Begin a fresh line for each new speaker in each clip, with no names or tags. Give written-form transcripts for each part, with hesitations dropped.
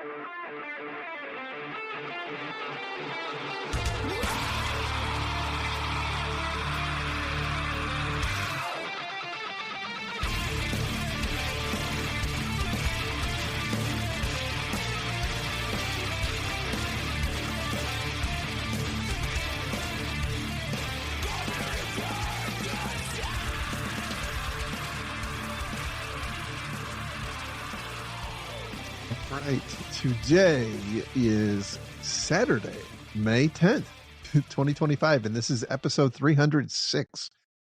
Right. Today is Saturday, May 10th, 2025, and this is episode 306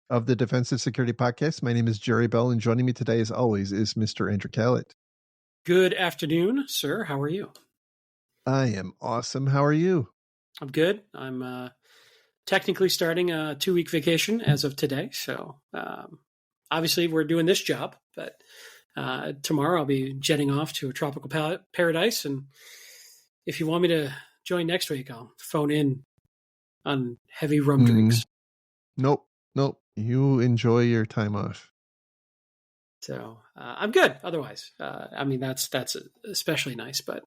of the Defensive Security Podcast. My name is Jerry Bell, and joining me today, as always, is Mr. Andrew Callett.
Good afternoon, sir. How are you?
I am awesome. How are you?
I'm good. I'm technically starting a 2-week vacation as of today. So obviously we're doing this job, but tomorrow I'll be jetting off to a tropical paradise. And if you want me to join next week, I'll phone in on heavy rum drinks.
Nope. You enjoy your time off.
So I'm good. Otherwise, I mean, that's especially nice, but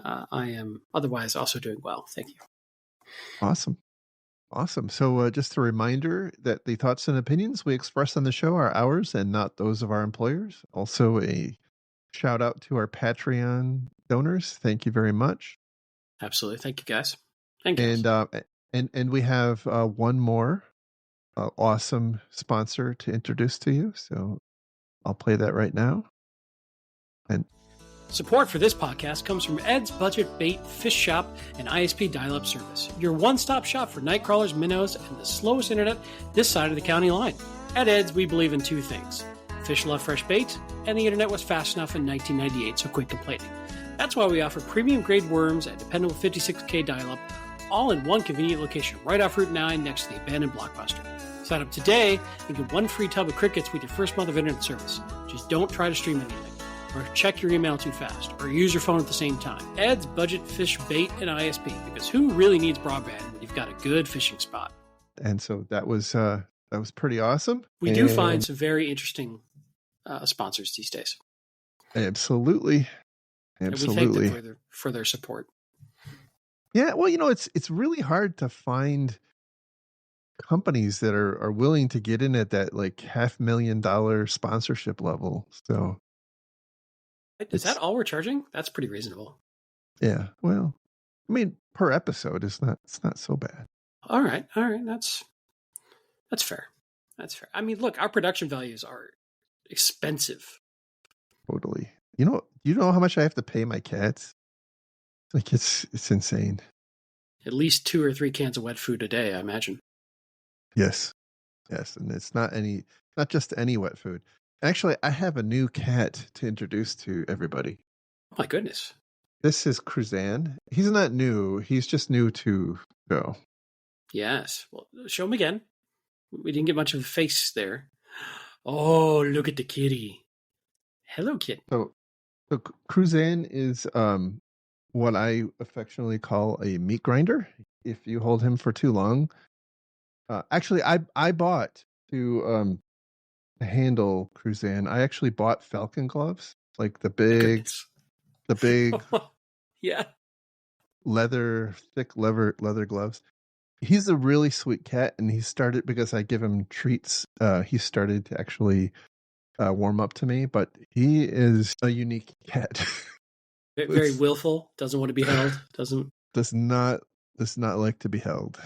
I am otherwise also doing well. Thank you.
Awesome. So just a reminder that the thoughts and opinions we express on the show are ours and not those of our employers. Also a shout out to our Patreon donors. Thank you very much.
Absolutely. Thank you, guys. Thank you.
And we have one more awesome sponsor to introduce to you. So I'll play that right now. And
support for this podcast comes from Ed's Budget Bait Fish Shop and ISP dial-up service, your one-stop shop for night crawlers, minnows, and the slowest internet this side of the county line. At Ed's, we believe in two things. Fish love fresh bait, and the internet was fast enough in 1998, so quit complaining. That's why we offer premium-grade worms at dependable 56K dial-up, all in one convenient location right off Route 9 next to the abandoned Blockbuster. Sign up today and get one free tub of crickets with your first month of internet service. Just don't try to stream anything, or check your email too fast, or use your phone at the same time. Ed's Budget Fish Bait and ISP, because who really needs broadband when you've got a good fishing spot?
And so that was pretty awesome.
We do find some very interesting sponsors these days.
Absolutely.
And we thank them for their support.
Yeah, well, it's really hard to find companies that are willing to get in at that like $500,000 sponsorship level. So
is that all we're charging? That's pretty reasonable.
Yeah. Well, I mean, per episode it's not so bad. All
right. That's fair. That's fair. I mean, look, our production values are expensive.
Totally. You know how much I have to pay my cats? Like it's insane.
At least 2 or 3 cans of wet food a day, I imagine.
Yes. And it's not just any wet food. Actually, I have a new cat to introduce to everybody.
Oh my goodness.
This is Cruzan. He's not new. He's just new to go.
Yes. Well, show him again. We didn't get much of a face there. Oh, look at the kitty. Hello, kitten.
So Cruzan is what I affectionately call a meat grinder. If you hold him for too long. Actually, I bought to handle Cruzan. I actually bought falcon gloves, like the big
yeah,
thick leather gloves. He's a really sweet cat, and he started because I give him treats. He started to actually warm up to me, but he is a unique cat.
Very willful. Doesn't want to be held.
Does not like to be held.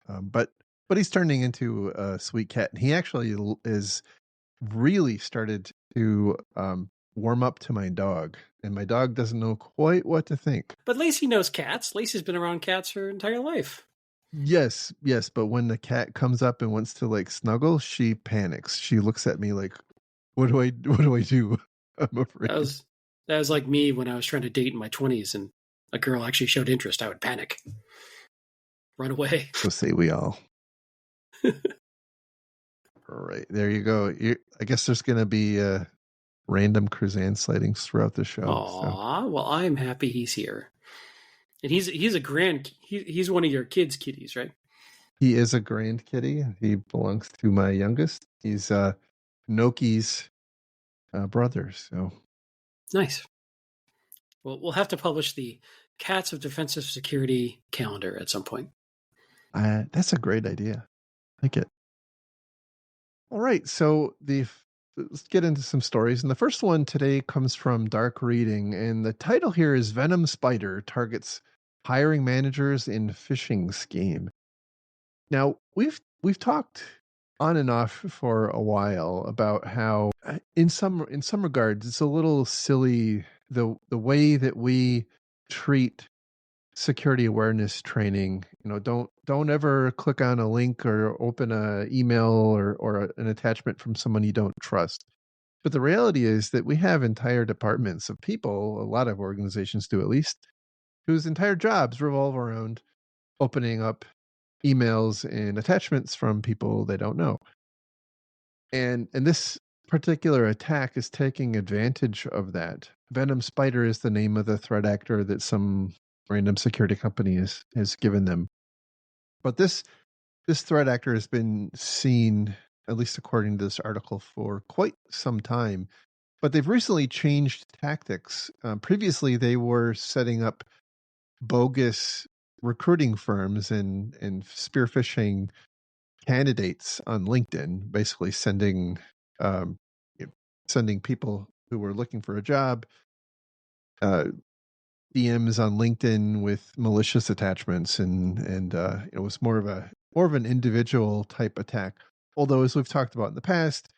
But he's turning into a sweet cat. And he actually is really started to warm up to my dog. And my dog doesn't know quite what to think.
But Lacey knows cats. Lacey's been around cats her entire life.
Yes. But when the cat comes up and wants to like snuggle, she panics. She looks at me like, what do I do? I'm afraid.
That was like me when I was trying to date in my 20s and a girl actually showed interest. I would panic. Run away.
So say we all. All right, there you go. I guess there's going to be random Cruzan sightings throughout the show.
Aw, well, I'm happy he's here. And he's he's one of your kids' kitties, right?
He is a grand kitty. He belongs to my youngest. He's Noki's brother. So
nice. Well, we'll have to publish the Cats of Defensive Security calendar at some point.
That's a great idea. I like it. All right, so let's get into some stories. And the first one today comes from Dark Reading, and the title here is Venom Spider Targets Hiring Managers in Phishing Scheme. Now, we've talked on and off for a while about how in some regards it's a little silly the way that we treat security awareness training. Don't ever click on a link or open a email or an attachment from someone you don't trust. But the reality is that we have entire departments of people, a lot of organizations do at least, whose entire jobs revolve around opening up emails and attachments from people they don't know. And this particular attack is taking advantage of that. Venom Spider is the name of the threat actor that some random security company has given them. But this threat actor has been seen, at least according to this article, for quite some time. But they've recently changed tactics. Previously, they were setting up bogus recruiting firms and spear phishing candidates on LinkedIn, basically um, sending people who were looking for a job DMs on LinkedIn with malicious attachments, and it was more of an individual type attack. Although, as we've talked about in the past,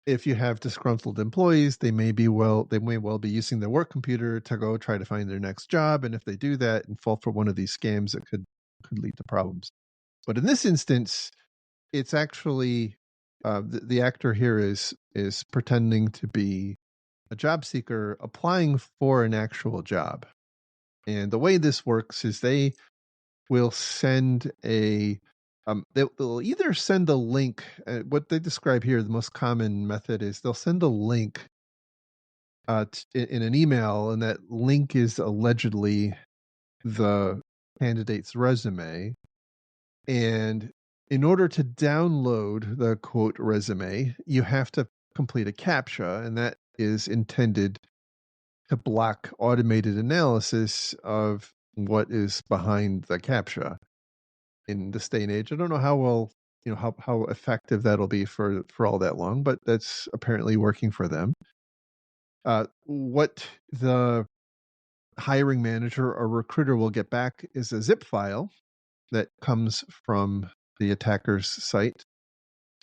if you have disgruntled employees, they may well be using their work computer to go try to find their next job, and if they do that and fall for one of these scams, it could lead to problems. But in this instance, it's actually the actor here is pretending to be a job seeker applying for an actual job. And the way this works is they will send they'll either send a link. What they describe here, the most common method is they'll send a link in an email, and that link is allegedly the candidate's resume. And in order to download the quote resume, you have to complete a CAPTCHA, and that is intended to block automated analysis of what is behind the CAPTCHA. In this day and age, I don't know how well, how effective that'll be for all that long, but that's apparently working for them. What the hiring manager or recruiter will get back is a zip file that comes from the attacker's site,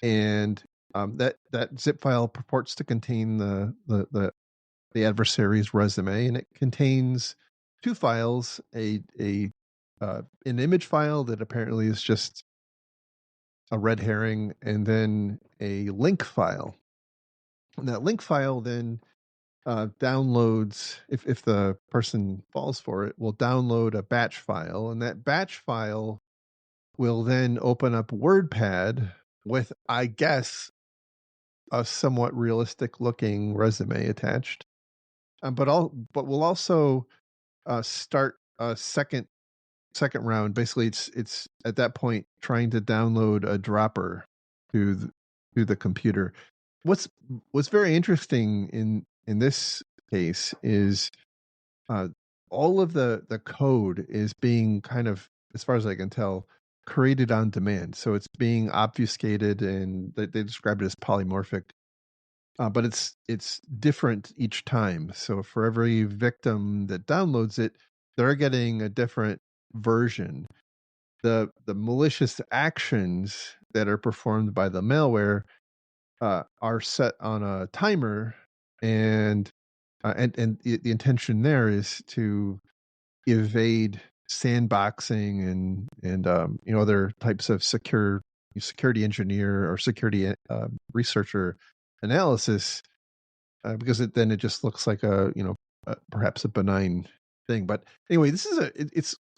and that zip file purports to contain the adversary's resume, and it contains two files: an image file that apparently is just a red herring, and then a link file. And that link file then downloads, if the person falls for it, will download a batch file, and that batch file will then open up WordPad with, I guess, a somewhat realistic looking resume attached. But we'll also start a second round. Basically, it's at that point trying to download a dropper to the computer. What's very interesting in this case is all of the code is being kind of, as far as I can tell, created on demand. So it's being obfuscated, and they describe it as polymorphic. But it's different each time. So for every victim that downloads it, they're getting a different version. The malicious actions that are performed by the malware are set on a timer, and the intention there is to evade sandboxing and other types of security engineer or security researcher analysis, because then it just looks like perhaps a benign thing. But anyway, this is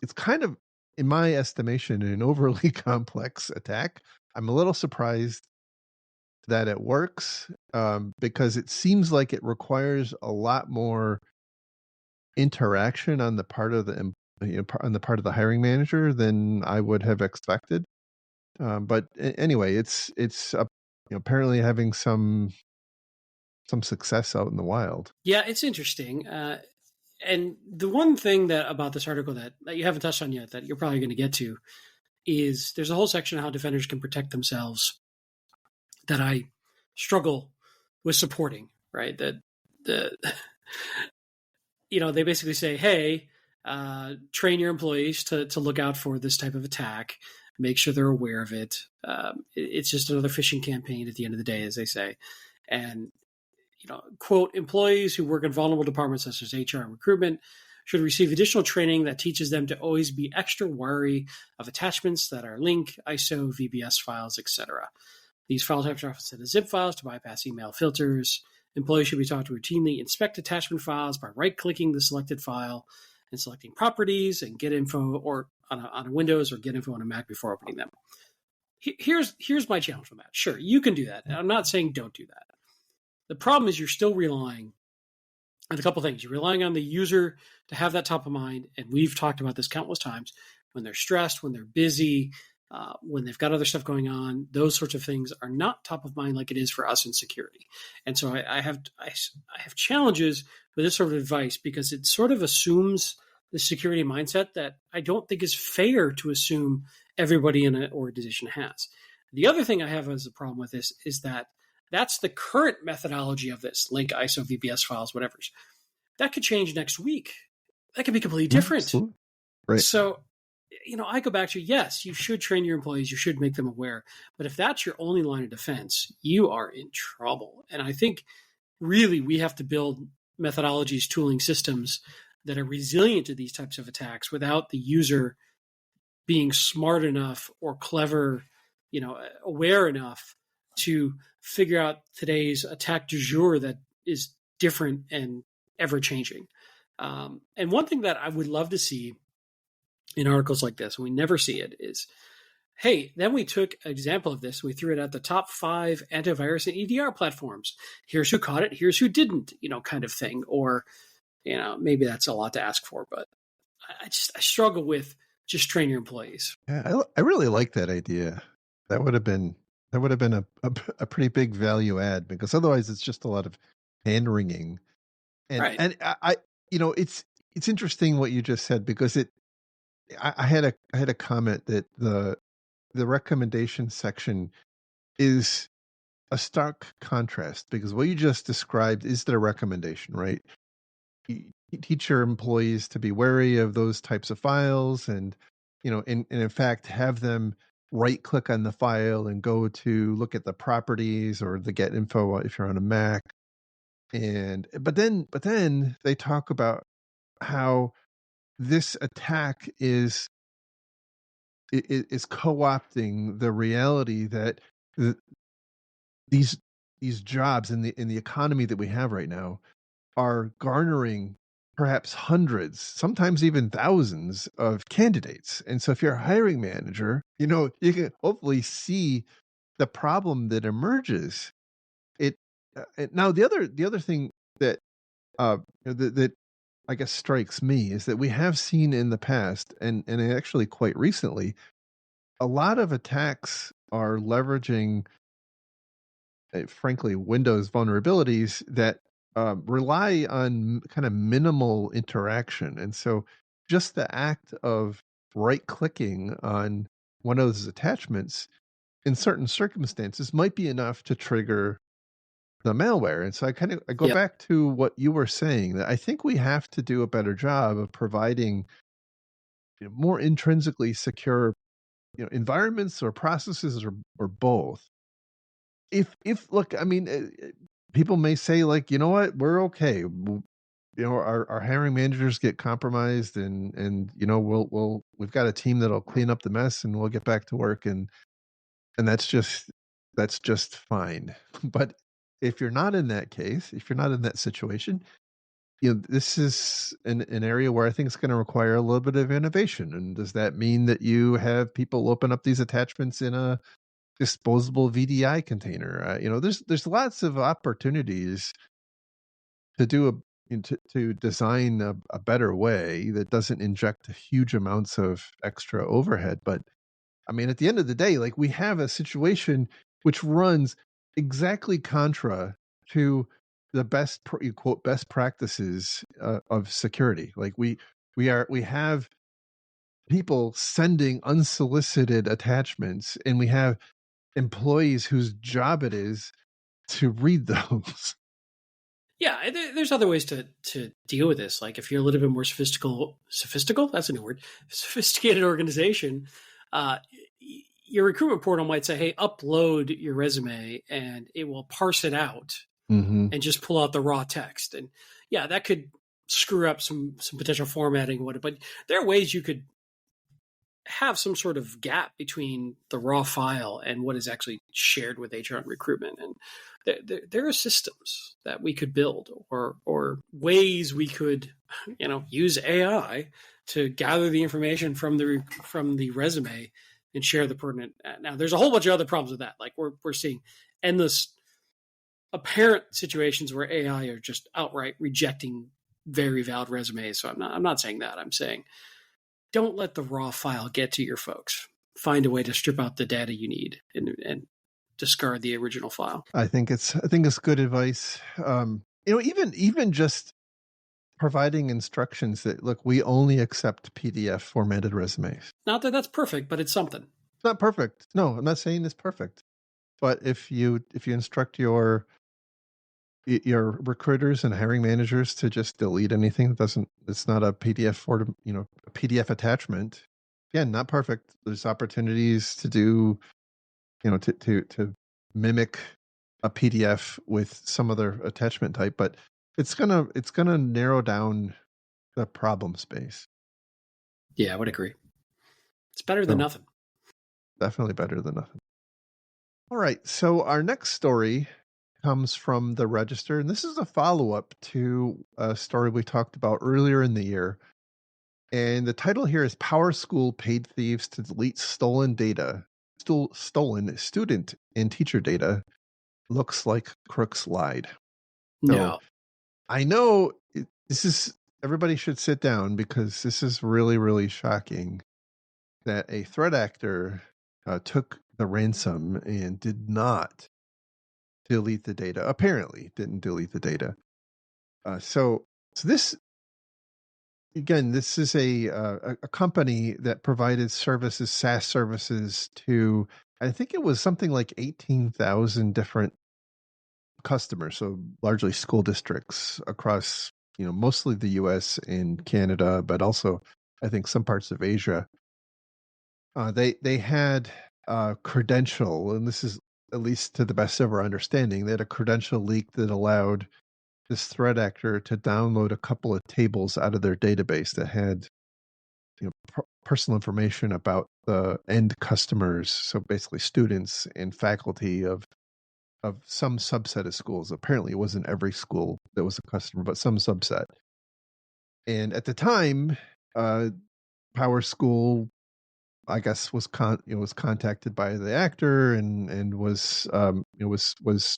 it's kind of, in my estimation, an overly complex attack. I'm a little surprised that it works, because it seems like it requires a lot more interaction on the part of on the part of the hiring manager than I would have expected. But anyway, it's apparently having some success out in the wild.
Yeah, it's interesting. And the one thing that about this article that you haven't touched on yet that you're probably going to get to is there's a whole section on how defenders can protect themselves that I struggle with supporting. Right, that the they basically say, hey, train your employees to look out for this type of attack. Make sure they're aware of it. It's just another phishing campaign at the end of the day, as they say. And, quote, employees who work in vulnerable departments such as HR and recruitment should receive additional training that teaches them to always be extra wary of attachments that are link, ISO, VBS files, etc. These file types are often set as zip files to bypass email filters. Employees should be taught to routinely inspect attachment files by right-clicking the selected file and selecting properties and get info or on a Windows or get info on a Mac before opening them. Here's my challenge with that. Sure, you can do that. And I'm not saying don't do that. The problem is you're still relying on a couple things. You're relying on the user to have that top of mind, and we've talked about this countless times. When they're stressed, when they're busy, when they've got other stuff going on, those sorts of things are not top of mind like it is for us in security. And so I have challenges with this sort of advice because it sort of assumes the security mindset that I don't think is fair to assume everybody in an organization has. The other thing I have as a problem with this is that that's the current methodology of this link, ISO, VBS files, whatever. That could change next week. That could be completely different.
Absolutely. Right.
So, I go back to, yes, you should train your employees. You should make them aware. But if that's your only line of defense, you are in trouble. And I think really we have to build methodologies, tooling systems that are resilient to these types of attacks without the user being smart enough or clever, aware enough to figure out today's attack du jour that is different and ever changing. And one thing that I would love to see in articles like this, and we never see it, is, hey, then we took an example of this. We threw it at the top 5 antivirus and EDR platforms. Here's who caught it. Here's who didn't, kind of thing. Or, maybe that's a lot to ask for, but I struggle with just train your employees.
Yeah, I really like that idea. That would have been a pretty big value add, because otherwise it's just a lot of hand-wringing. And
Right.
and I it's interesting what you just said, because I had a comment that the recommendation section is a stark contrast, because what you just described is the recommendation, right? You teach your employees to be wary of those types of files, and and in fact have them right click on the file and go to look at the properties or the get info if you're on a Mac. But then they talk about how this attack is co-opting the reality that these jobs in the economy that we have right now are garnering perhaps hundreds, sometimes even thousands of candidates. And so if you're a hiring manager, you can hopefully see the problem that emerges. Now the other thing that that I guess strikes me is that we have seen in the past, and actually quite recently, a lot of attacks are leveraging, frankly, Windows vulnerabilities that rely on kind of minimal interaction. And so just the act of right-clicking on one of those attachments in certain circumstances might be enough to trigger the malware. And so I go back to what you were saying, that I think we have to do a better job of providing more intrinsically secure environments or processes, or both. If look, I mean, people may say, like, you know what, we're okay. Our hiring managers get compromised, and we've got a team that'll clean up the mess, and we'll get back to work, and that's just fine. But if you're not in that case, if you're not in that situation, this is an area where I think it's going to require a little bit of innovation. And does that mean that you have people open up these attachments in a disposable VDI container? There's lots of opportunities to do to design a better way that doesn't inject huge amounts of extra overhead. But I mean, at the end of the day, like, we have a situation which runs exactly contra to the best you quote best practices of security. Like we have people sending unsolicited attachments, and we have employees whose job it is to read those.
Yeah, there's other ways to deal with this. Like if you're a little bit more sophistical, that's a new word, sophisticated organization, uh, your recruitment portal might say, "Hey, upload your resume," and it will parse it out
Mm-hmm.
and just pull out the raw text. And yeah, that could screw up some potential formatting. But there are ways you could have some sort of gap between the raw file and what is actually shared with HR and recruitment. And there are systems that we could build, or ways we could, use AI to gather the information from the resume and share the pertinent. Now, there's a whole bunch of other problems with that. Like we're seeing endless apparent situations where AI are just outright rejecting very valid resumes. So I'm not saying that. I'm saying don't let the raw file get to your folks. Find a way to strip out the data you need and discard the original file.
I think it's good advice. Even just providing instructions that look, we only accept PDF formatted resumes.
Not that that's perfect, but it's something.
It's not perfect. No, I'm not saying it's perfect. But if you instruct your recruiters and hiring managers to just delete anything that doesn't, it's not a PDF or a PDF attachment. Again, not perfect. There's opportunities to do, to mimic a PDF with some other attachment type, but it's gonna narrow down the problem space.
Yeah, I would agree. It's better than nothing.
Definitely better than nothing. All right, so our next story comes from the Register, and this is a follow-up to a story we talked about earlier in the year. And the title here is Power School Paid Thieves to Delete Stolen Data. Stolen student and teacher data. Looks like crooks lied. So
No.
I know this is, everybody should sit down because this is really, really shocking that a threat actor took the ransom and did not delete the data. Apparently didn't delete the data. So this, again, this is a company that provided services, SaaS services to, I think it was something like 18,000 different customers, so largely school districts across, mostly the US and Canada, but also I think some parts of Asia. They had a credential, and this is at least to the best of our understanding, they had a credential leak that allowed this threat actor to download a couple of tables out of their database that had personal information about the end customers, so basically students and faculty of some subset of schools. Apparently, it wasn't every school that was a customer, but some subset. And at the time, Power School, I guess, was contacted by the actor and was was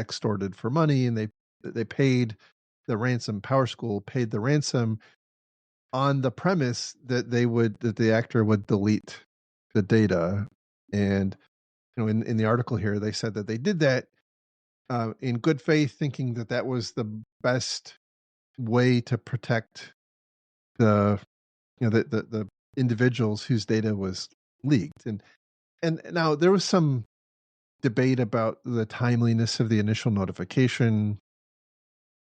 extorted for money, and they paid the ransom. Power School paid the ransom on the premise that the actor would delete the data. And in the article here, they said that they did that in good faith, thinking that that was the best way to protect the the individuals whose data was leaked. And now there was some debate about the timeliness of the initial notification,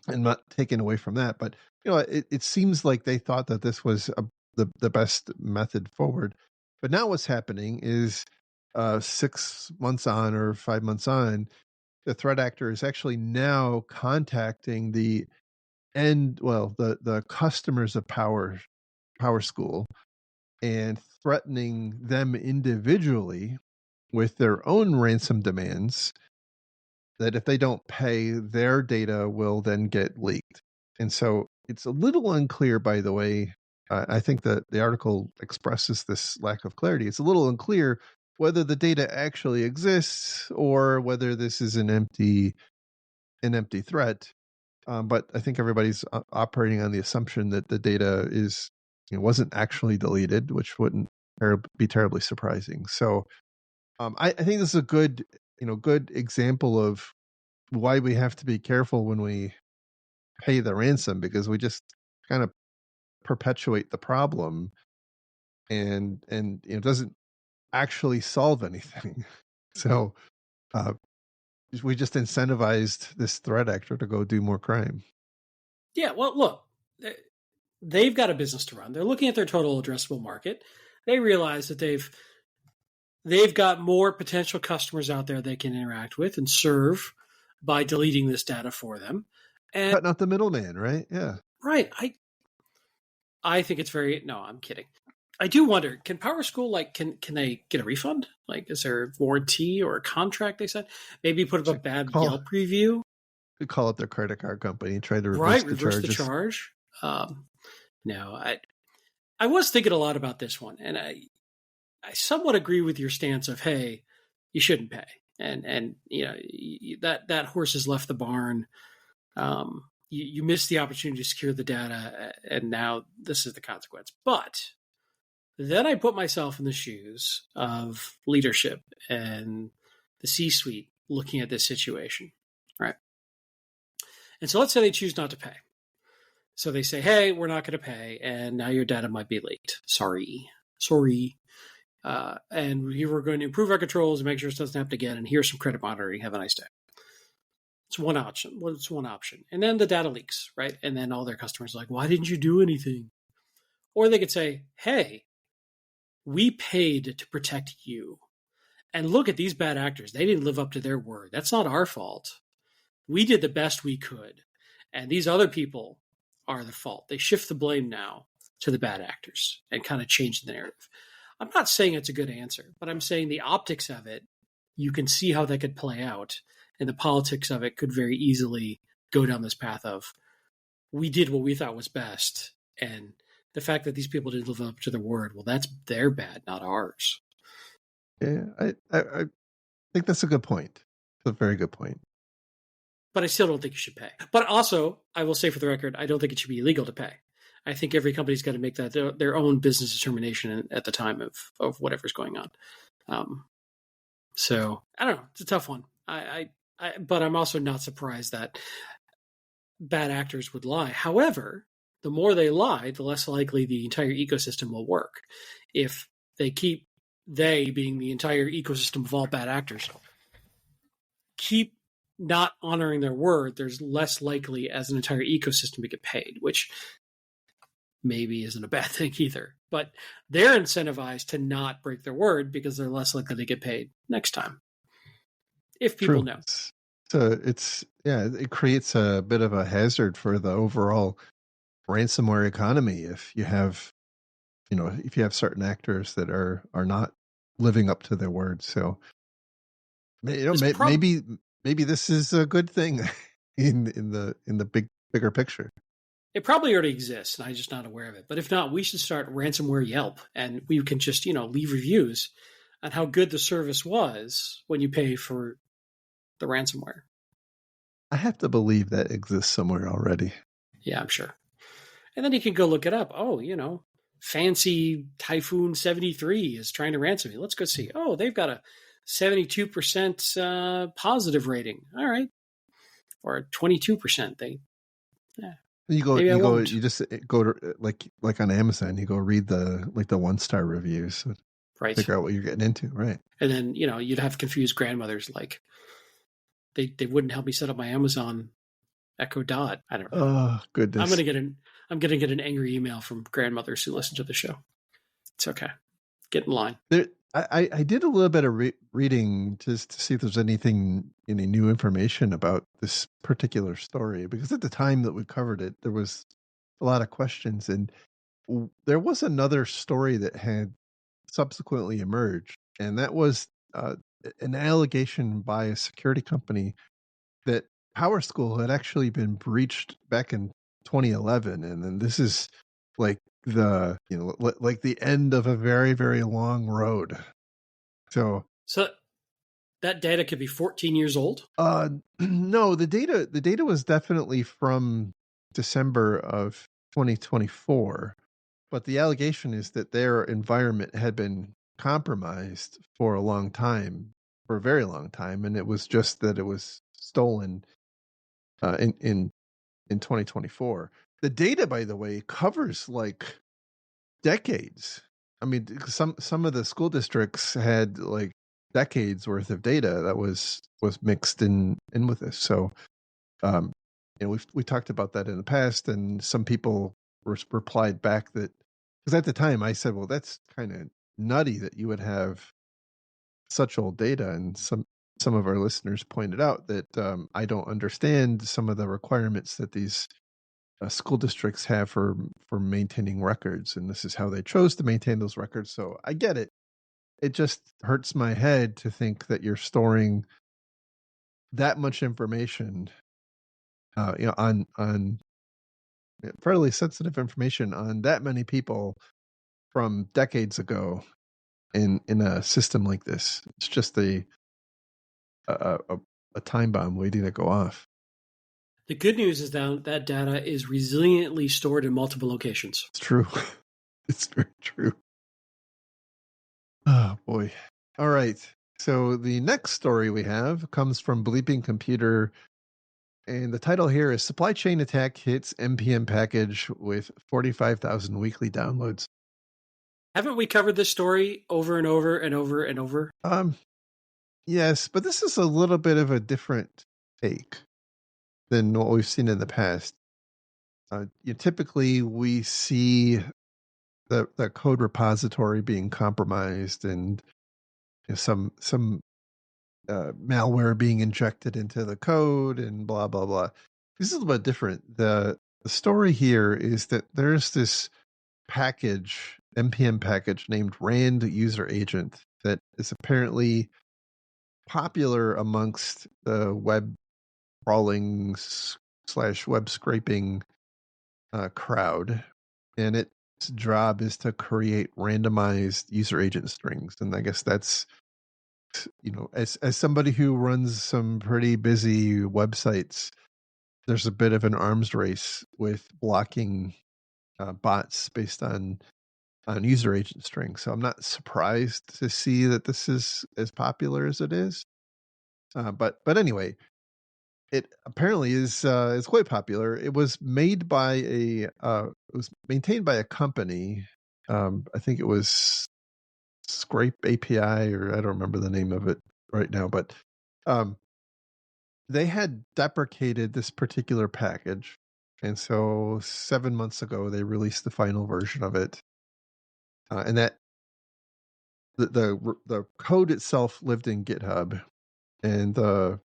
and not taken away from that, but it seems like they thought that this was the best method forward. But now what's happening is 6 months on or 5 months on, the threat actor is actually now contacting the customers of Power School and threatening them individually with their own ransom demands, that if they don't pay, their data will then get leaked. And so it's a little unclear, by the way. I think that the article expresses this lack of clarity. It's a little unclear whether the data actually exists or whether this is an empty threat. But I think everybody's operating on the assumption that the data wasn't actually deleted, which wouldn't be terribly surprising. So I think this is a good example of why we have to be careful when we pay the ransom, because we just kind of perpetuate the problem, and it doesn't actually solve anything. So uh, we just incentivized this threat actor to go do more crime.
Yeah, well, look, they've got a business to run. They're looking at their total addressable market. They realize that they've got more potential customers out there they can interact with and serve by deleting this data for them. And
Cutting out the middleman, right? Yeah.
right, I think it's very no, I'm kidding. I do wonder, can Power School can they get a refund? Like, is there a warranty or a contract they said? Maybe put up a bad Yelp review.
Could call up their credit card company and try to
reverse the charge. No, I was thinking a lot about this one, and I somewhat agree with your stance of, hey, you shouldn't pay, and that horse has left the barn. You missed the opportunity to secure the data, and now this is the consequence. But then I put myself in the shoes of leadership and the C-suite looking at this situation, right? And so let's say they choose not to pay. So they say, hey, we're not going to pay, and now your data might be leaked. Sorry. And we're going to improve our controls and make sure it doesn't happen again, and here's some credit monitoring. Have a nice day. It's one option. Well, it's one option. And then the data leaks, right? And then all their customers are like, why didn't you do anything? Or they could say, hey, we paid to protect you. And look at these bad actors. They didn't live up to their word. That's not our fault. We did the best we could. And these other people are the fault. They shift the blame now to the bad actors and kind of change the narrative. I'm not saying it's a good answer, but I'm saying the optics of it, you can see how that could play out. And the politics of it could very easily go down this path of, we did what we thought was best. And the fact that these people didn't live up to their word, well, that's their bad, not ours.
Yeah, I think that's a good point. It's a very good point.
But I still don't think you should pay. But also, I will say for the record, I don't think it should be illegal to pay. I think every company's got to make that their own business determination at the time of whatever's going on. So I don't know. It's a tough one. But I'm also not surprised that bad actors would lie. However, the more they lie, the less likely the entire ecosystem will work. If they keep, they being the entire ecosystem of all bad actors, keep not honoring their word, there's less likely as an entire ecosystem to get paid, which maybe isn't a bad thing either. But they're incentivized to not break their word because they're less likely to get paid next time. If people know.
So it creates a bit of a hazard for the overall ransomware economy if you have certain actors that are not living up to their word. So maybe this is a good thing in the bigger picture.
It probably already exists, and I'm just not aware of it. But if not, we should start ransomware Yelp, and we can just leave reviews on how good the service was when you pay for the ransomware.
I have to believe that exists somewhere already.
Yeah, I'm sure. And then you can go look it up. Oh, Fancy Typhoon 73 is trying to ransom me. Let's go see. Oh, they've got a 72% positive rating. All right. Or 22%.
You just go to like on Amazon, you go read the 1-star reviews.
Right.
Figure out what you're getting into. Right.
And then, you'd have confused grandmothers like they wouldn't help me set up my Amazon Echo Dot. I don't know.
Oh, goodness.
I'm going to get an angry email from grandmothers who listen to the show. It's okay. Get in line.
I did a little bit of reading just to see if there's any new information about this particular story, because at the time that we covered it, there was a lot of questions, and there was another story that had subsequently emerged, and that was an allegation by a security company that Power School had actually been breached back in 2011, and then this is like the end of a very, very long road. So
that data could be 14 years old?
No, the data was definitely from December of 2024, but the allegation is that their environment had been compromised for a very long time, and it was just that it was stolen uh, in in in 2024. The data, by the way, covers like decades. I mean, some of the school districts had like decades worth of data that was mixed in with this. So, um, we talked about that in the past, and some people replied back that because at the time I said, well, that's kind of nutty that you would have such old data, and some of our listeners pointed out that I don't understand some of the requirements that these school districts have for maintaining records, and this is how they chose to maintain those records. So I get it. It just hurts my head to think that you're storing that much information, on fairly sensitive information on that many people from decades ago in a system like this. It's just a, a, a time bomb waiting to go off.
The good news is that that data is resiliently stored in multiple locations.
It's true. It's very true. Oh boy. All right. So the next story we have comes from Bleeping Computer, and the title here is Supply Chain Attack Hits NPM Package with 45,000 weekly downloads.
Haven't we covered this story over and over and over and over?
Yes, but this is a little bit of a different take than what we've seen in the past. Typically we see the code repository being compromised, and some malware being injected into the code and blah blah blah. This is a little bit different. The story here is that there's this package, npm package named rand user agent, that is apparently popular amongst the web crawling slash web scraping crowd, and its job is to create randomized user agent strings. And I guess that's, as somebody who runs some pretty busy websites, there's a bit of an arms race with blocking bots based on user agent strings. So I'm not surprised to see that this is as popular as it is. But anyway, it apparently is quite popular. It was made by it was maintained by a company. I think it was Scrape API, or I don't remember the name of it right now, but um, they had deprecated this particular package, and so 7 months ago they released the final version of it, and that the code itself lived in GitHub, and the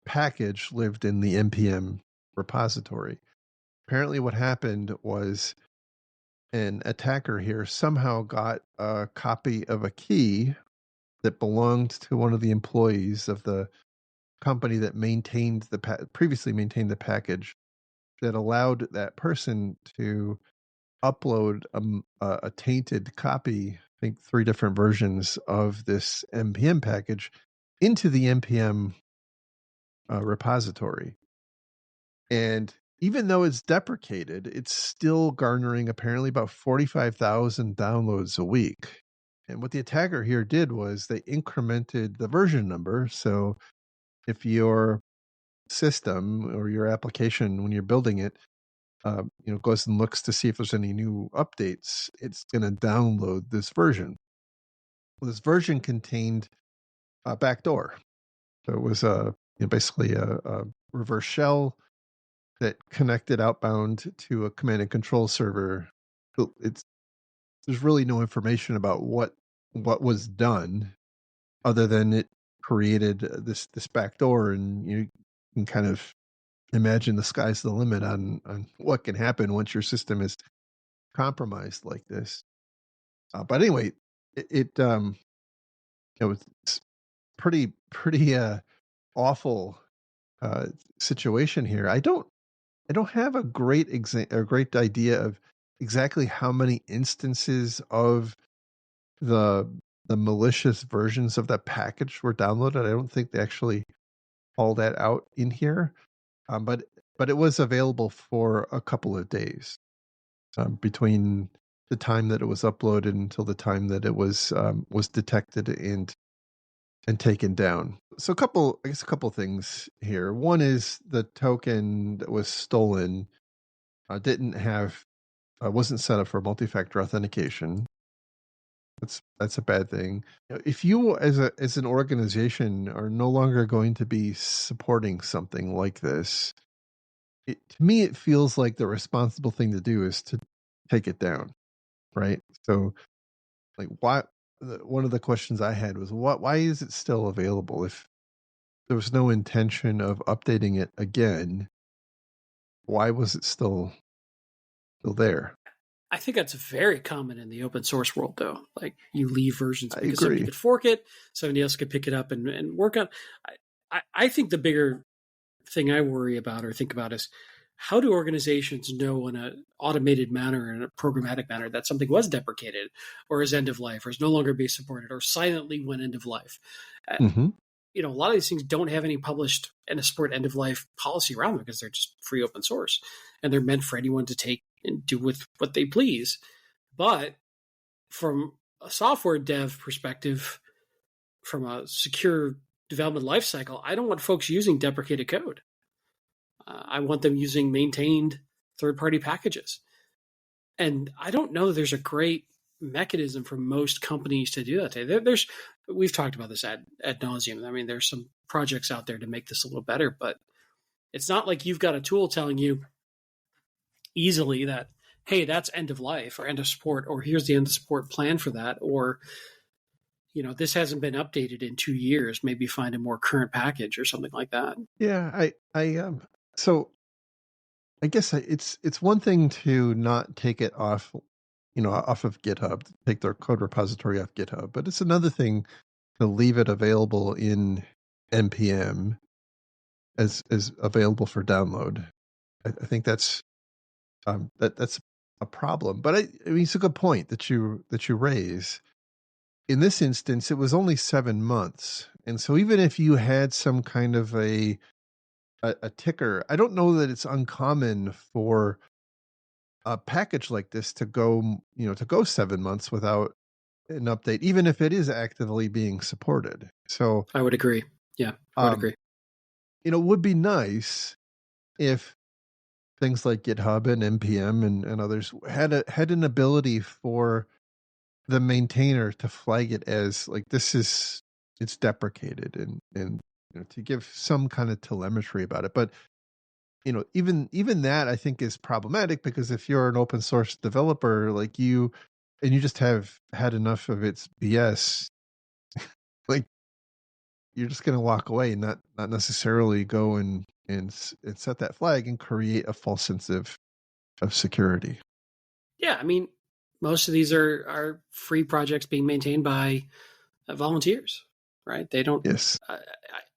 package lived in the npm repository. Apparently, what happened was an attacker here somehow got a copy of a key that belonged to one of the employees of the company that previously maintained the package, that allowed that person to upload a tainted copy, I think 3 different versions of this npm package, into the npm repository. And even though it's deprecated, it's still garnering apparently about 45,000 downloads a week. And what the attacker here did was they incremented the version number. So if your system or your application, when you're building it, goes and looks to see if there's any new updates, it's going to download this version. Well, this version contained a backdoor. So it was basically a reverse shell that connected outbound to a command and control server. There's really no information about what was done, other than it created this backdoor, and you can kind of imagine the sky's the limit on what can happen once your system is compromised like this. But anyway, it was pretty awful situation here. I don't have a great idea of exactly how many instances of the malicious versions of that package were downloaded. I don't think they actually call that out in here, but it was available for a couple of days, between the time that it was uploaded until the time that it was detected and and taken down. So I guess a couple things here. One is the token that was stolen didn't have wasn't set up for multi-factor authentication. That's a bad thing. If you as an organization are no longer going to be supporting something like this, to me it feels like the responsible thing to do is to take it down, right? So like one of the questions I had was why is it still available if there was no intention of updating it again? Why was it still there?
I think that's very common in the open source world, though. Like you leave versions
I
because somebody
agree.
could fork it, somebody else could pick it up and work on. I think the bigger thing I worry about or think about is how do organizations know in an automated manner, in a programmatic manner, that something was deprecated or is end of life or is no longer being supported or silently went end of life?
Mm-hmm.
A lot of these things don't have any published and support end of life policy around them because they're just free open source and they're meant for anyone to take and do with what they please. But from a software dev perspective, from a secure development lifecycle, I don't want folks using deprecated code. I want them using maintained third-party packages. And I don't know that there's a great mechanism for most companies to do that. We've talked about this ad nauseum. I mean, there's some projects out there to make this a little better, but it's not like you've got a tool telling you easily that, hey, that's end of life or end of support, or here's the end of support plan for that, or this hasn't been updated in 2 years. Maybe find a more current package or something like that.
Yeah, so I guess it's one thing to not take it off, off of GitHub, take their code repository off GitHub, but it's another thing to leave it available in npm as available for download. I think that's that's a problem. But I mean, it's a good point that you raise. In this instance, it was only 7 months, and so even if you had some kind of a ticker, I don't know that it's uncommon for a package like this to go 7 months without an update, even if it is actively being supported. So
I would agree. Yeah, I would agree.
It would be nice if things like GitHub and npm and others had an ability for the maintainer to flag it as like it's deprecated and to give some kind of telemetry about it. But even that I think is problematic, because if you're an open source developer like you just have had enough of its BS, like you're just going to walk away and not necessarily go and set that flag and create a false sense of security.
Yeah, I mean, most of these are free projects being maintained by volunteers, right? They don't,
Yes.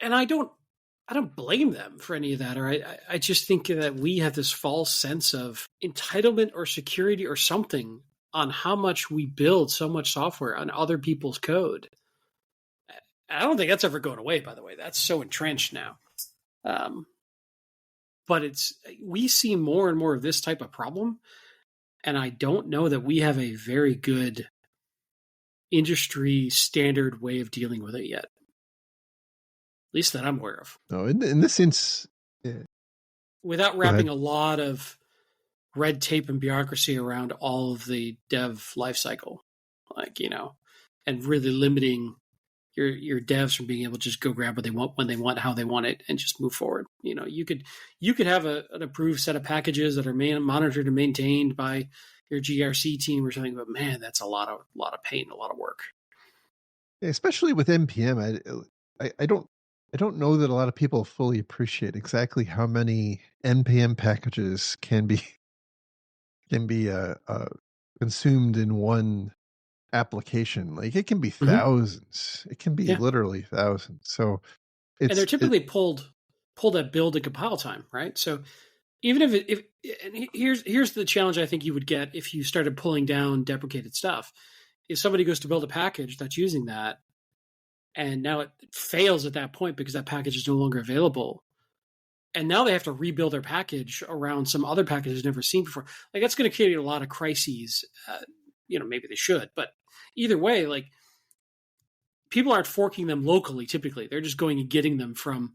and I don't blame them for any of that. Or I just think that we have this false sense of entitlement or security or something on how much we build so much software on other people's code. I don't think that's ever going away, by the way. That's so entrenched now. But we see more and more of this type of problem. And I don't know that we have a very good industry standard way of dealing with it yet. At least that I'm aware of.
No, in this sense, yeah.
Without wrapping a lot of red tape and bureaucracy around all of the dev lifecycle, and really limiting your devs from being able to just go grab what they want when they want, how they want it, and just move forward. You could have an approved set of packages that are monitored and maintained by your GRC team or something, but man, that's a lot of pain, a lot of work.
Especially with npm, I don't know that a lot of people fully appreciate exactly how many npm packages can be consumed in one application. Like it can be thousands. It can be literally thousands. So
and they're typically pulled at build and compile time, right? So even if and here's the challenge I think you would get if you started pulling down deprecated stuff. If somebody goes to build a package that's using that, and now it fails at that point because that package is no longer available, and now they have to rebuild their package around some other package never seen before. Like that's going to create a lot of crises. Maybe they should, but either way, like people aren't forking them locally. Typically, they're just going and getting them from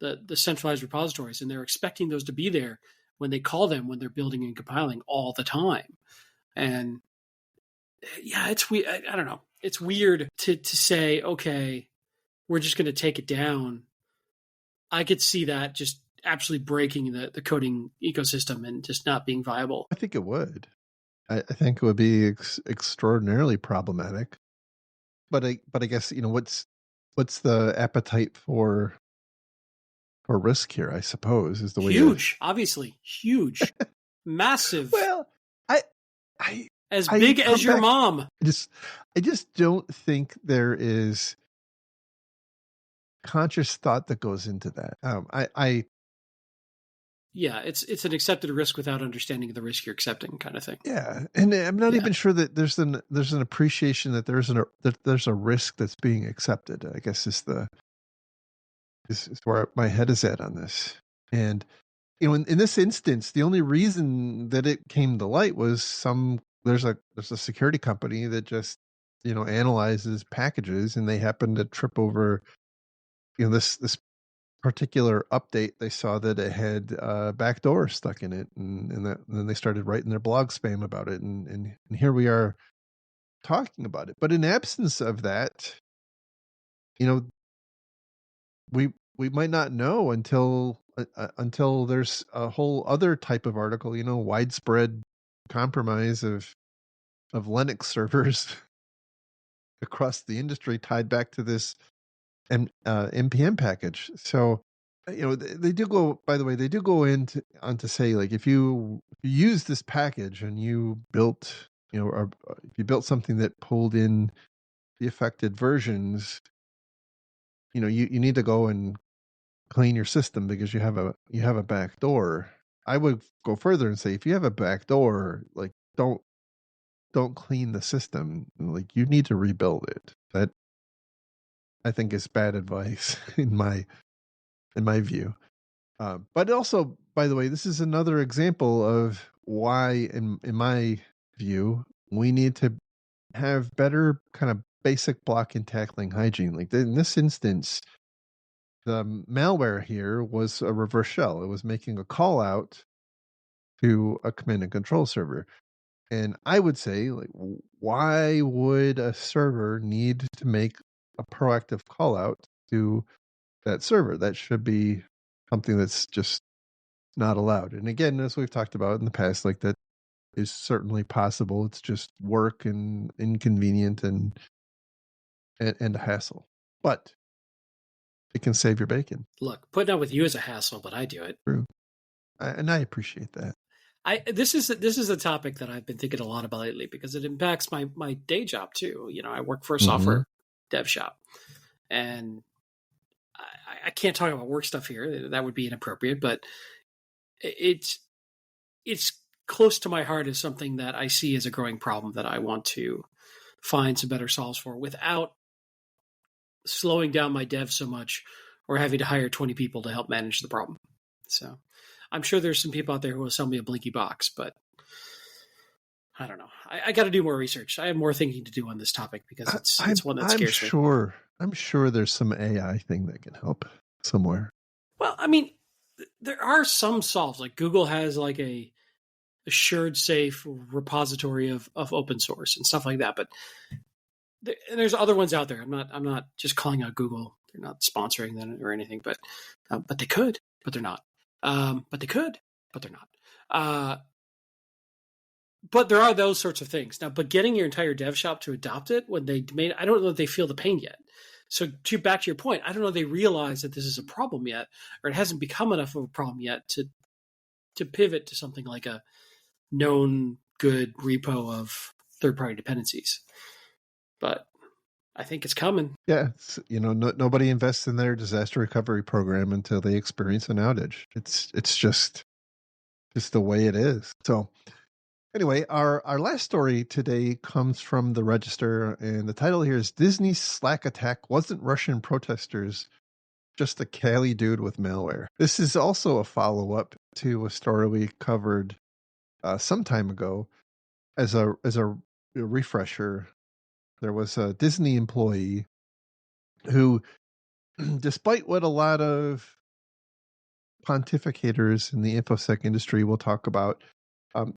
the centralized repositories, and they're expecting those to be there when they call them when they're building and compiling all the time. And yeah, it's weird. I don't know. It's weird to say, okay, we're just going to take it down. I could see that just absolutely breaking the coding ecosystem and just not being viable.
I think it would. I think it would be extraordinarily problematic. But I guess, what's the appetite for risk here, I suppose, is the way
Huge, obviously. Huge. Massive.
Well, I
as big as your mom.
I just don't think there is conscious thought that goes into that.
Yeah, it's an accepted risk without understanding the risk you're accepting, kind of thing.
Yeah, and I'm not even sure that there's an appreciation that there's a risk that's being accepted. I guess is where my head is at on this. And in this instance, the only reason that it came to light was there's a security company that just analyzes packages, and they happen to trip over this particular update. They saw that it had backdoor stuck in it, and then they started writing their blog spam about it, and here we are talking about it. But in absence of that, we might not know until there's a whole other type of article, widespread compromise of Linux servers across the industry tied back to this npm package. So they do go, by the way, they do go on to say, like, if you use this package and you built or if you built something that pulled in the affected versions, you need to go and clean your system because you have a back door. I would go further and say, if you have a back door, like, don't clean the system. Like, you need to rebuild it. That, I think, is bad advice in my view. But also, by the way, this is another example of why, in my view, we need to have better kind of basic block and tackling hygiene. Like, in this instance, the malware here was a reverse shell. It was making a call out to a command and control server. And I would say, like, why would a server need to make a proactive call out to that server? That should be something that's just not allowed. And again, as we've talked about in the past, like, that is certainly possible. It's just work and inconvenient and a hassle. But it can save your bacon.
Look, putting up with you is a hassle, but I do it.
True. And I appreciate that.
This is a topic that I've been thinking a lot about lately because it impacts my day job too. I work for a software dev shop, and I can't talk about work stuff here. That would be inappropriate, but it's close to my heart as something that I see as a growing problem that I want to find some better solves for without slowing down my dev so much or having to hire 20 people to help manage the problem. So I'm sure there's some people out there who will sell me a blinky box, but I don't know. I got to do more research. I have more thinking to do on this topic because it's one that scares me.
I'm sure there's some AI thing that can help somewhere.
Well, I mean, there are some solves. Like Google has like a assured safe repository of open source and stuff like that. But there's other ones out there. I'm not just calling out Google. They're not sponsoring them or anything, but they could, but they're not. But they could, but they're not. But there are those sorts of things now. But getting your entire dev shop to adopt it when they made, I don't know if they feel the pain yet. So back to your point, I don't know if they realize that this is a problem yet, or it hasn't become enough of a problem yet to pivot to something like a known good repo of third-party dependencies. But I think it's coming.
Yeah, nobody invests in their disaster recovery program until they experience an outage. It's just the way it is. So anyway, our last story today comes from the Register, and the title here is Disney's Slack attack wasn't Russian protesters, just a Cali dude with malware. This is also a follow-up to a story we covered some time ago. As a refresher, there was a Disney employee who, despite what a lot of pontificators in the infosec industry will talk about, um,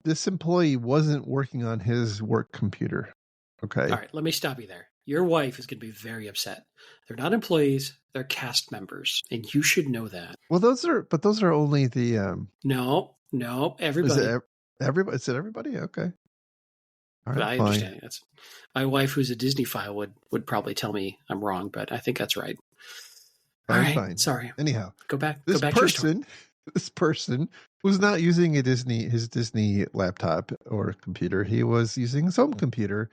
this employee wasn't working on his work computer.
All
Okay.
right, let me stop you there. Your wife is going to be very upset. They're not employees, they're cast members, and you should know that.
Well, those are only the
No,
is
everybody.
it everybody? Is it everybody? Okay. All
But
right,
I
fine.
understand that's my wife, who's a Disney file, would probably tell me I'm wrong, but I think that's right. All
Fine,
right,
fine.
sorry.
Anyhow,
Go back. Go
this
back to your story.
person, this person was not using his Disney laptop or computer. He was using his home computer,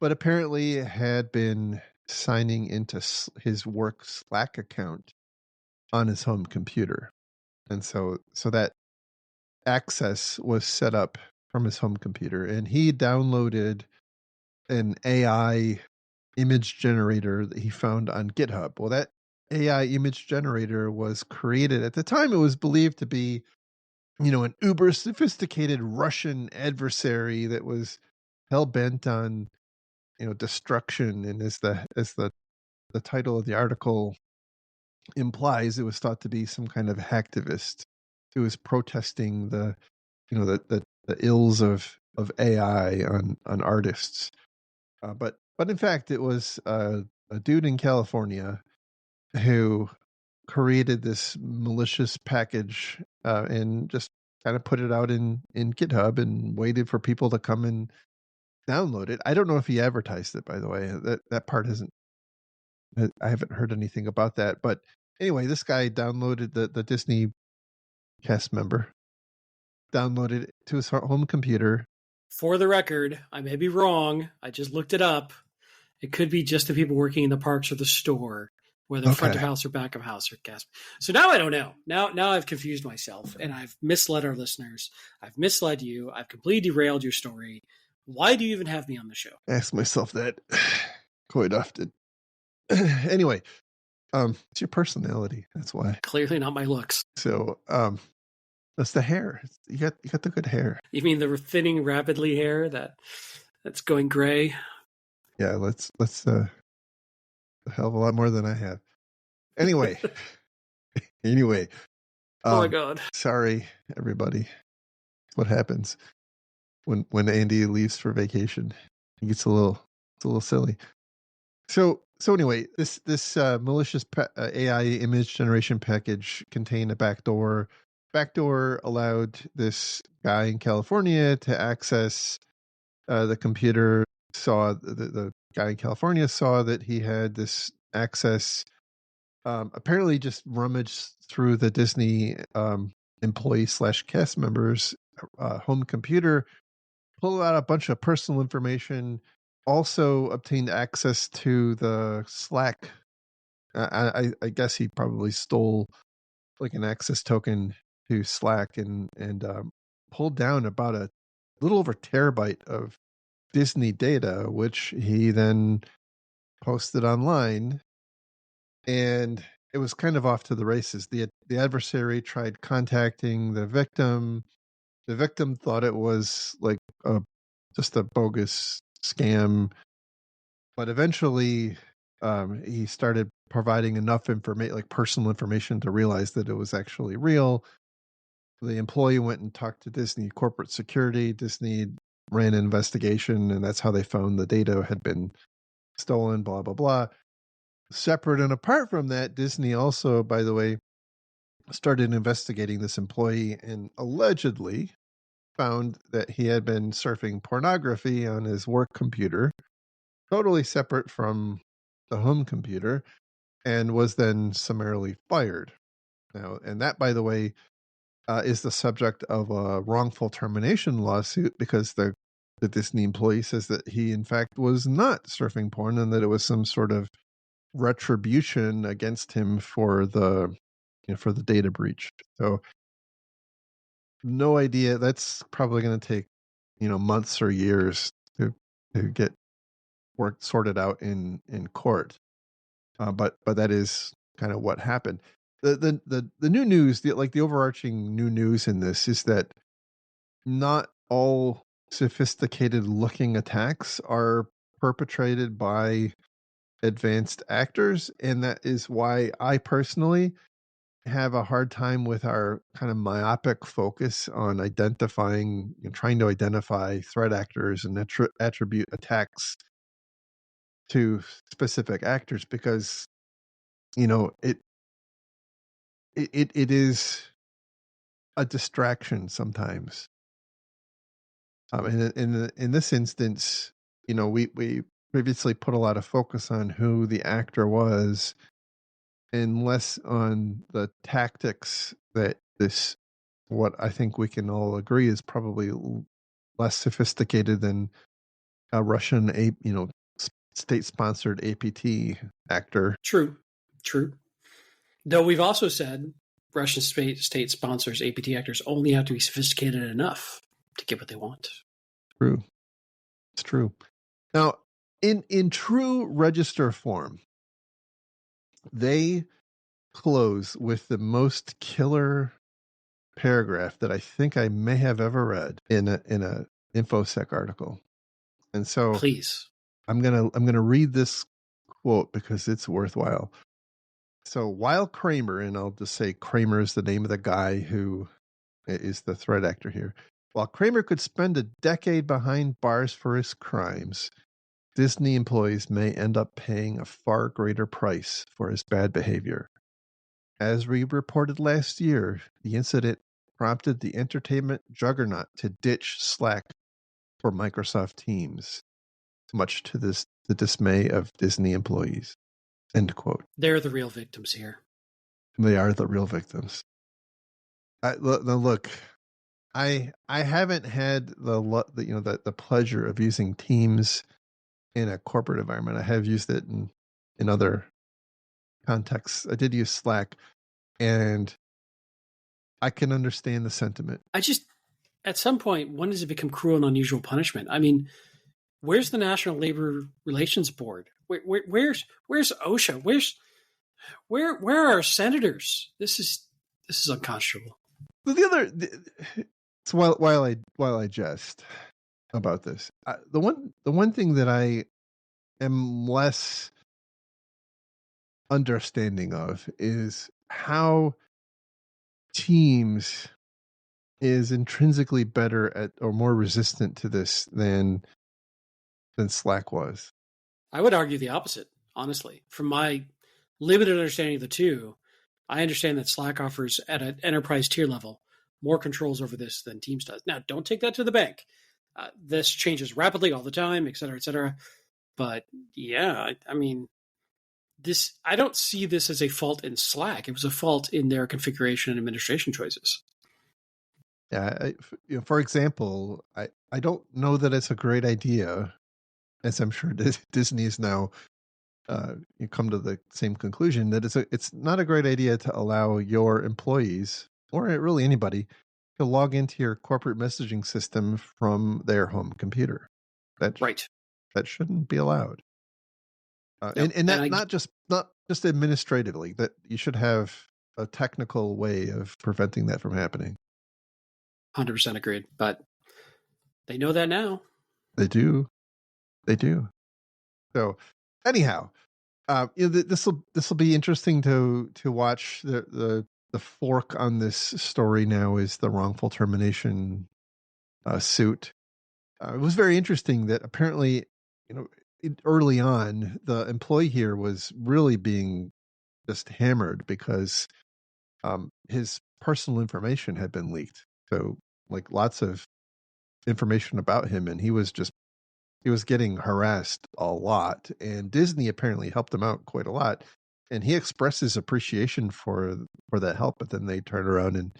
but apparently had been signing into his work Slack account on his home computer. And so that access was set up from his home computer, and he downloaded an AI image generator that he found on GitHub. Well, that AI image generator was created at the time. It was believed to be, an uber sophisticated Russian adversary that was hell bent on, destruction. And as the title of the article implies, it was thought to be some kind of hacktivist who was protesting the ills of AI on artists. But in fact, it was a dude in California who created this malicious package and just kind of put it out in GitHub and waited for people to come and download it. I don't know if he advertised it, by the way. That part isn't. I haven't heard anything about that. But anyway, this guy downloaded the Disney cast member, downloaded it to his home computer.
For the record, I may be wrong. I just looked it up. It could be just the people working in the parks or the store, whether front of
Okay.
house or back of house or cast. So now I don't know. Now I've confused myself and I've misled our listeners. I've misled you. I've completely derailed your story. Why do you even have me on the show?
I ask myself that quite often. Anyway, it's your personality. That's why.
Clearly not my looks.
So, that's the hair. You got the good hair.
You mean the thinning rapidly hair that's going gray?
Yeah, let's a hell of a lot more than I have. Anyway, anyway.
Oh my god.
Sorry, everybody. What happens when Andy leaves for vacation? He gets it's a little silly. So anyway, this malicious AI image generation package contained a backdoor. Backdoor allowed this guy in California to access the computer. Saw the guy in California saw that he had this access. Apparently, just rummaged through the Disney employee / cast members' home computer, pulled out a bunch of personal information. Also obtained access to the Slack. I guess he probably stole like an access token to Slack and pulled down about a little over terabyte of Disney data, which he then posted online, and it was kind of off to the races. The adversary tried contacting the victim. The victim thought it was like just a bogus scam, but eventually he started providing enough information, like personal information, to realize that it was actually real. The employee went and talked to Disney corporate security. Disney ran an investigation, and that's how they found the data had been stolen, blah, blah, blah. Separate and apart from that, Disney also, by the way, started investigating this employee and allegedly found that he had been surfing pornography on his work computer, totally separate from the home computer, and was then summarily fired. Now, and that, by the way, is the subject of a wrongful termination lawsuit because the Disney employee says that he, in fact, was not surfing porn and that it was some sort of retribution against him for the data breach. So, no idea. That's probably going to take months or years to get work sorted out in court. But that is kind of what happened. The new news, the overarching new news in this is that not all sophisticated looking attacks are perpetrated by advanced actors, and that is why I personally have a hard time with our kind of myopic focus on identifying, trying to identify threat actors and attribute attacks to specific actors, because it it is a distraction sometimes. In this instance, we previously put a lot of focus on who the actor was and less on the tactics that this, what I think we can all agree is probably less sophisticated than a Russian, state sponsored APT actor.
True, true. Though we've also said Russian state sponsors APT actors only have to be sophisticated enough to get what they want.
True. It's true. Now, in true register form, they close with the most killer paragraph that I think I may have ever read in a InfoSec article. And so
Please.
I'm gonna read this quote because it's worthwhile. So while Kramer, and I'll just say Kramer is the name of the guy who is the threat actor here. While Kramer could spend a decade behind bars for his crimes, Disney employees may end up paying a far greater price for his bad behavior. As we reported last year, the incident prompted the entertainment juggernaut to ditch Slack for Microsoft Teams, much to the dismay of Disney employees. End quote.
They're the real victims here.
They are the real victims. Look, I haven't had the pleasure of using Teams in a corporate environment. I have used it in other contexts. I did use Slack, and I can understand the sentiment.
At some point, when does it become cruel and unusual punishment? I mean, where's the National Labor Relations Board? Where's OSHA? Where are our senators? This is unconscionable.
So while I jest about this, the one thing that I am less understanding of is how Teams is intrinsically better at or more resistant to this than Slack was.
I would argue the opposite, honestly. From my limited understanding of the two, I understand that Slack offers at an enterprise tier level more controls over this than Teams does. Now, don't take that to the bank. This changes rapidly all the time, et cetera, et cetera. But yeah, I mean, I don't see this as a fault in Slack. It was a fault in their configuration and administration choices.
Yeah, for example, I don't know that it's a great idea, as I'm sure Disney is now you come to the same conclusion that it's not a great idea to allow your employees, or really anybody, to log into your corporate messaging system from their home computer. That shouldn't be allowed. Not just administratively, that you should have a technical way of preventing that from happening.
100% agreed. But they know that now.
They do. So anyhow, this will be interesting to watch. The fork on this story now is the wrongful termination suit. It was very interesting that apparently, early on, the employee here was really being just hammered because his personal information had been leaked. So, like, lots of information about him, and he was getting harassed a lot. And Disney apparently helped him out quite a lot, and he expressed his appreciation for that help. But then they turned around and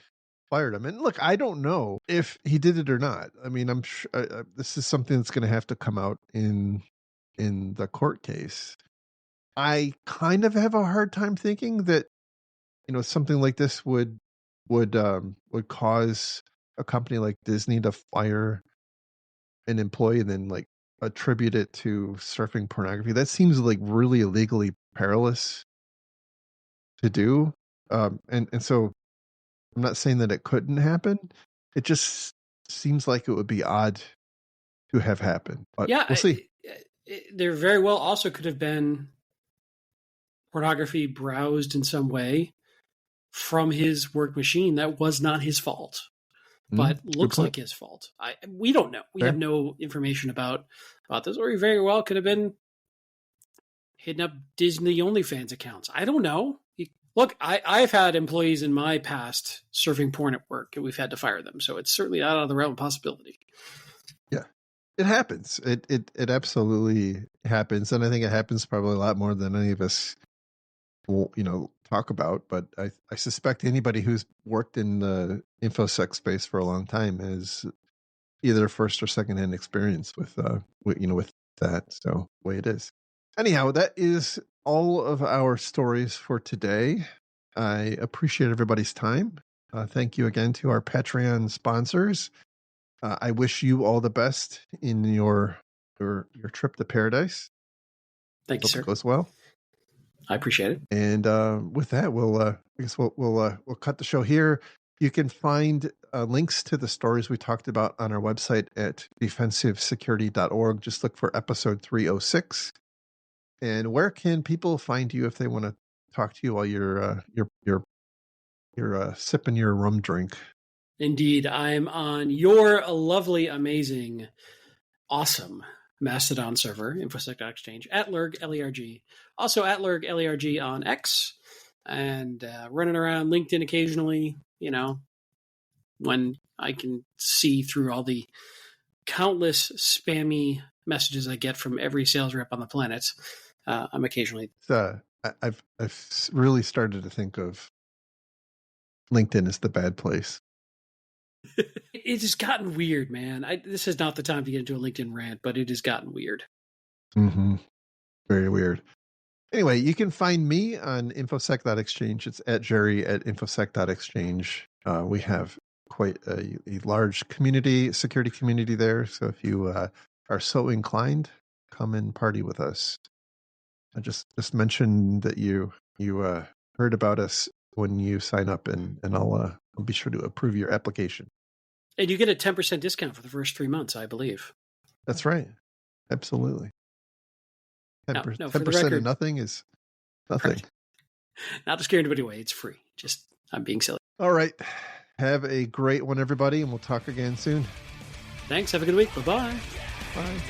fired him. And look, I don't know if he did it or not. I mean, I'm sure this is something that's going to have to come out in the court case. I kind of have a hard time thinking that something like this would cause a company like Disney to fire an employee and then like attribute it to surfing pornography. That seems like really illegally perilous to do. And so I'm not saying that it couldn't happen. It just seems like it would be odd to have happened. But
yeah,
we'll see.
There very well also could have been pornography browsed in some way from his work machine, that was not his fault, but looks like his fault. We don't know. We have no information about this, or he very well could have been hitting up Disney OnlyFans accounts. I don't know. Look, I've had employees in my past surfing porn at work, and we've had to fire them. So it's certainly not out of the realm of possibility.
Yeah, it happens. It absolutely happens, and I think it happens probably a lot more than any of us will, talk about. But I suspect anybody who's worked in the InfoSec space for a long time has either first or secondhand experience with that. So the way it is. Anyhow, that is all of our stories for today. I appreciate everybody's time. Thank you again to our Patreon sponsors. I wish you all the best in your trip to paradise.
Thank you, sir.
Hope it goes well.
I appreciate it.
And with that, we'll cut the show here. You can find links to the stories we talked about on our website at defensivesecurity.org. Just look for episode 306. And where can people find you if they want to talk to you while you're sipping your rum drink?
Indeed, I'm on your lovely, amazing, awesome Mastodon server, infosec.exchange, at @lerg, L-E-R-G. Also at @lerg, L-E-R-G on X, and running around LinkedIn occasionally, when I can see through all the countless spammy messages I get from every sales rep on the planet. I'm occasionally...
I've really started to think of LinkedIn as the bad place.
It has gotten weird, man. This is not the time to get into a LinkedIn rant, but it has gotten weird.
Mm-hmm. Very weird. Anyway, you can find me on infosec.exchange. It's at Jerry at infosec.exchange. We have quite a large security community there. So if you are so inclined, come and party with us. I just mentioned that you heard about us when you sign up, and I'll be sure to approve your application.
And you get a 10% discount for the first 3 months, I believe.
That's right. Absolutely. 10%,
no,
10% of nothing is nothing.
Right. Not to scare anybody away. It's free. Just, I'm being silly.
All right. Have a great one, everybody, and we'll talk again soon.
Thanks. Have a good week. Bye-bye.
Bye.